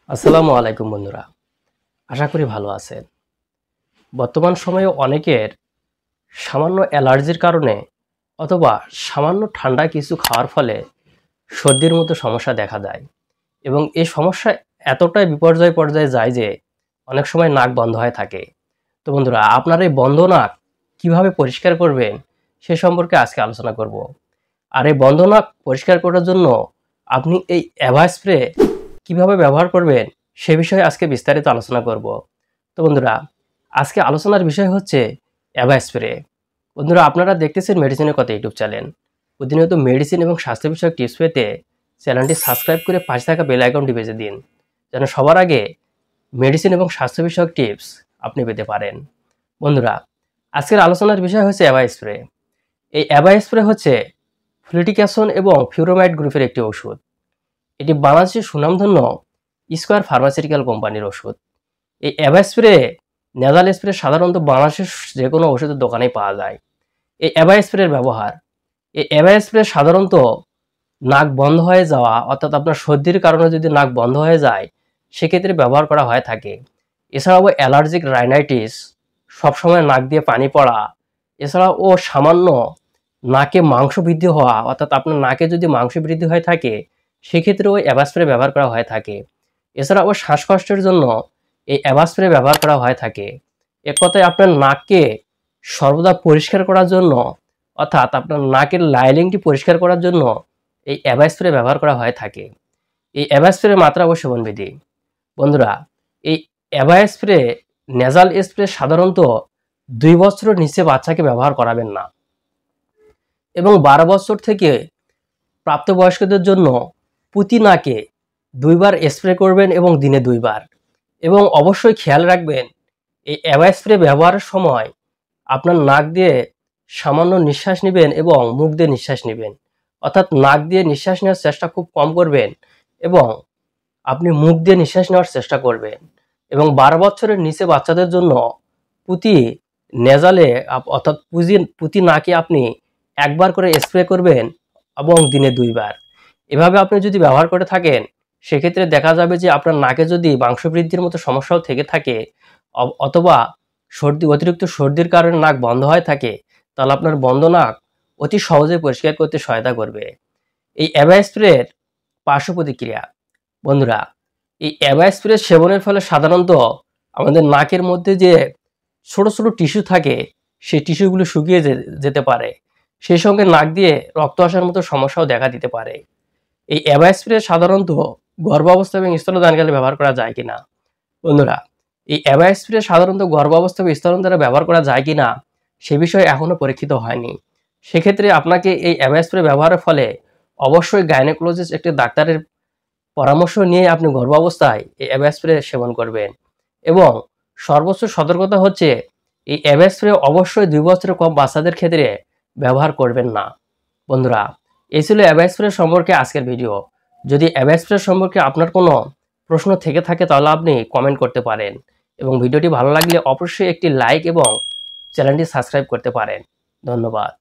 আসসালামু আলাইকুম বন্ধুরা, আশা করি ভালো আছেন। বর্তমান সময়ে অনেকের সামান্য অ্যালার্জির কারণে অথবা সামান্য ঠান্ডা কিছু খাওয়ার ফলে সর্দির মতো সমস্যা দেখা দেয় এবং এই সমস্যা এতটাই বিপর্যয় পর্যায়ে যায় যে অনেক সময় নাক বন্ধ হয়ে থাকে। তো বন্ধুরা, আপনার এই বন্ধ নাক কীভাবে পরিষ্কার করবেন সে সম্পর্কে আজকে আলোচনা করব। আর এই বন্ধ নাক পরিষ্কার করার জন্য আপনি এই অ্যাভা স্প্রে কীভাবে ব্যবহার করবেন সে বিষয়ে আজকে বিস্তারিত আলোচনা করব। তো বন্ধুরা, আজকে আলোচনার বিষয় হচ্ছে অ্যাভা স্প্রে। বন্ধুরা, আপনারা দেখতেছেন মেডিসিনের কথা ইউটিউব চ্যানেল। প্রতিনিয়ত মেডিসিন এবং স্বাস্থ্য বিষয়ক টিপস পেতে চ্যানেলটি সাবস্ক্রাইব করে পাশে থাকা বেল আইকনটি বেজে দিন, যেন সবার আগে মেডিসিন এবং স্বাস্থ্য বিষয়ক টিপস আপনি পেতে পারেন। বন্ধুরা, আজকের আলোচনার বিষয় হচ্ছে অ্যাভা স্প্রে। এই অ্যাভা স্প্রে হচ্ছে ফ্লুটিক্যাসন এবং ফিউরোমাইড গ্রুপের একটি ওষুধ। এটি বাংলাদেশের সুনামধন্য স্কয়ার ফার্মাসিউটিক্যাল কোম্পানির ওষুধ। এই অ্যাভা স্প্রে নেজাল স্প্রে সাধারণত বাংলাদেশের যে কোনো ওষুধের দোকানেই পাওয়া যায়। এই অ্যাভা স্প্রের ব্যবহার, এই অ্যাভা স্প্রে সাধারণত নাক বন্ধ হয়ে যাওয়া অর্থাৎ আপনার সর্দির কারণে যদি নাক বন্ধ হয়ে যায় সেক্ষেত্রে ব্যবহার করা হয়ে থাকে। এছাড়াও অ্যালার্জিক রাইনাইটিস, সবসময় নাক দিয়ে পানি পড়া, এছাড়াও সামান্য নাকে মাংস বৃদ্ধি হওয়া অর্থাৎ আপনার নাকে যদি মাংস বৃদ্ধি হয়ে থাকে সেক্ষেত্রেও অ্যাভা স্প্রে ব্যবহার করা হয়ে থাকে। এছাড়াও শ্বাসকষ্টের জন্য এই অ্যাভা স্প্রে ব্যবহার করা হয়ে থাকে। এক কথায় আপনার নাককে সর্বদা পরিষ্কার করার জন্য অর্থাৎ আপনার নাকের লাইনিংটি পরিষ্কার করার জন্য এই অ্যাভা স্প্রে ব্যবহার করা হয়ে থাকে। এই অ্যাভা স্প্রের মাত্রা ও সেবনবিধি। বন্ধুরা, এই অ্যাভা স্প্রে নেজাল স্প্রে সাধারণত 2 বছরের নিচে বাচ্চাকে ব্যবহার করাবেন না এবং 12 বছর থেকে প্রাপ্তবয়স্কদের জন্য প্রতি নাকে 2 বার স্প্রে করবেন এবং দিনে 2 বার। এবং অবশ্যই খেয়াল রাখবেন এই অ্যাভা স্প্রে ব্যবহারের সময় আপনার নাক দিয়ে সামান্য নিঃশ্বাস নেবেন এবং মুখ দিয়ে নিঃশ্বাস নেবেন। অর্থাৎ নাক দিয়ে নিঃশ্বাস নেওয়ার চেষ্টা খুব কম করবেন এবং আপনি মুখ দিয়ে নিঃশ্বাস নেওয়ার চেষ্টা করবেন। এবং 12 বছরের নিচে বাচ্চাদের জন্য প্রতি নেজালে অর্থাৎ প্রতি নাকে আপনি 1 বার করে স্প্রে করবেন এবং দিনে 2 বার। এভাবে আপনি যদি ব্যবহার করে থাকেন সেক্ষেত্রে দেখা যাবে যে আপনার নাকে যদি মাংস বৃদ্ধির মতো সমস্যাও থেকে থাকে অথবা অতিরিক্ত সর্দির কারণে নাক বন্ধ হয়ে থাকে তাহলে আপনার বন্ধ নাক অতি সহজে পরিষ্কার করতে সহায়তা করবে। এই অ্যাভা স্প্রের পার্শ্ব প্রতিক্রিয়া। বন্ধুরা, এই অ্যাভা স্প্রে সেবনের ফলে সাধারণত আমাদের নাকের মধ্যে যে ছোট ছোট টিস্যু থাকে সেই টিস্যুগুলো শুকিয়ে যেতে পারে, সেই সঙ্গে নাক দিয়ে রক্ত আসার মতো সমস্যাও দেখা দিতে পারে। এই অ্যাভা স্প্রে সাধারণত গর্ভাবস্থা এবং স্তন্যদানকালে ব্যবহার করা যায় কিনা। বন্ধুরা, এই অ্যাভা স্প্রে সাধারণত গর্ভাবস্থা এবং স্তন্যদানে ব্যবহার করা যায় কিনা সে বিষয়ে এখনও পরীক্ষিত হয়নি। সেক্ষেত্রে আপনাকে এই অ্যাভা স্প্রে ব্যবহারের ফলে অবশ্যই গাইনোকোলজিস্ট একটি ডাক্তারের পরামর্শ নিয়ে আপনি গর্ভাবস্থায় এই অ্যাভা স্প্রে সেবন করবেন। এবং সর্বোচ্চ সতর্কতা হচ্ছে এই অ্যাভা স্প্রে অবশ্যই 2 বছরের কম বাচ্চাদের ক্ষেত্রে ব্যবহার করবেন না। বন্ধুরা, এই ছিল অ্যাভা স্প্রে সম্পর্কে আজকের ভিডিও। যদি অ্যাভা স্প্রে সম্পর্কে আপনার কোনো প্রশ্ন থেকে থাকে তাহলে আপনি কমেন্ট করতে পারেন এবং ভিডিওটি ভালো লাগলে অবশ্যই একটি লাইক এবং চ্যানেলটি সাবস্ক্রাইব করতে পারেন। ধন্যবাদ।